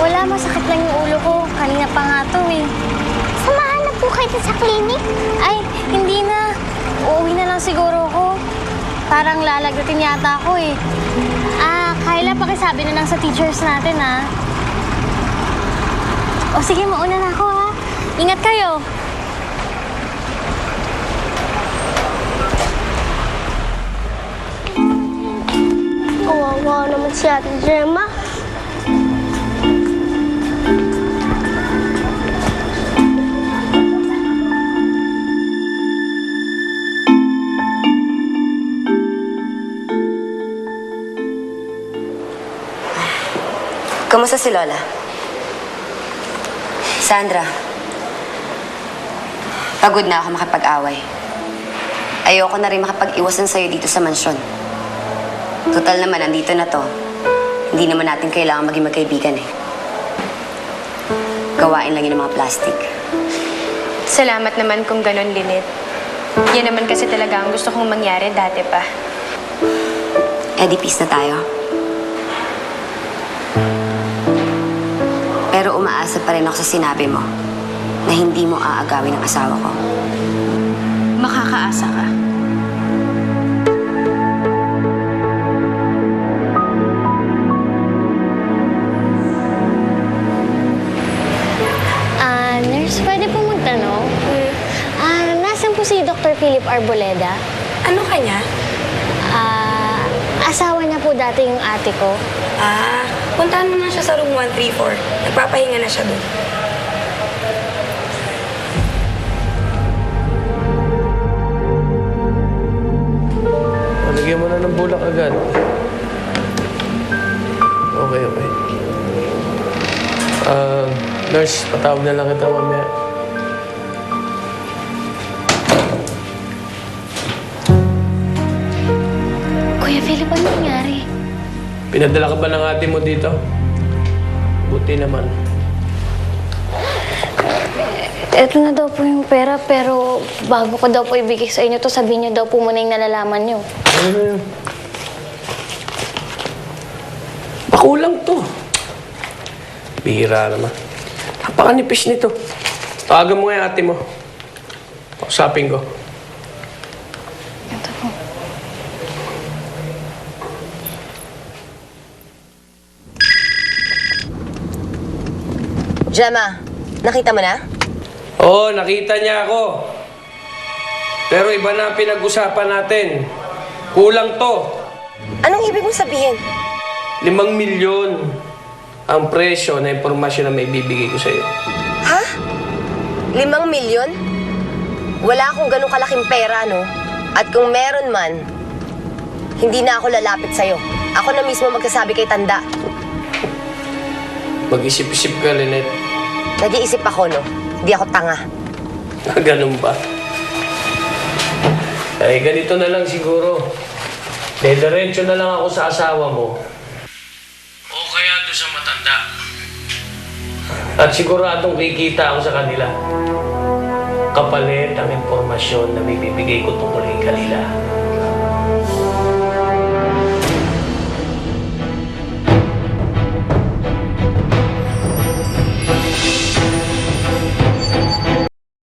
Wala, masakit lang yung ulo ko. Kanina pa nga to eh. Samahan na po kayo sa clinic. Ay, hindi na. Uuwi na lang siguro ko. Parang lalagdating yata ako eh. Kayla, pakisabi na lang sa teachers natin ha. O sige, mauna na ako ha. Ingat kayo. Kawawa naman si Ate Gemma. Kamusta si Lola? Sandra, pagod na ako makipag-away. Ayoko na rin makapag-iwasan sa'yo dito sa mansyon. Total naman, nandito na to. Hindi naman natin kailangan maging magkaibigan eh. Gawain lang yun ng mga plastic. Salamat naman kung ganon, Lynette. Yan naman kasi talaga ang gusto kong mangyari dati pa. Eddie, peace na tayo. Pero umaasa pa rin ako sa sinabi mo na hindi mo aagawin ang asawa ko. Makakaasa ka. Nurse, pwede po magtanong? Nasaan po si Dr. Philip Arboleda? Ano kanya? Asawa niya po dati yung ate ko. Puntahan mo na siya sa room 134. Nagpapahinga na siya doon. Lagyan mo na ng bulak agad. Okay. Nurse, patawag na lang kita mamaya. Kuya Philip, ano nangyari? Pinadala ka ba ng ate mo dito? Buti naman. Ito na daw po yung pera, pero bago ko daw po ibigay sa inyo to, sabihin niyo daw po muna yung nalalaman niyo. Ano na yun? Pakulang to. Bihira naman. Napakanipis nito. Tawagan mo nga yung ate mo. Pakusapin ko. Ito po. Gemma, nakita mo na? Oo, nakita niya ako. Pero iba na ang pinag-usapan natin. Kulang to. Anong ibig mong sabihin? 5 milyon ang presyo na impormasyon na may bibigay ko sa'yo. Ha? 5 milyon? Wala akong ganun kalaking pera, no? At kung meron man, hindi na ako lalapit sa'yo. Ako na mismo magsasabi kay Tanda. Mag-isip-isip ka, Lynette. Nag-iisip ako, no? Hindi ako tanga. Ganun ba? Ay, ganito na lang siguro. Diretso na lang ako sa asawa mo. O kaya doon sa matanda. At siguradong kikita ako sa kanila. Kapalit ang impormasyon na may bibigay ko tungkol kay Kalila.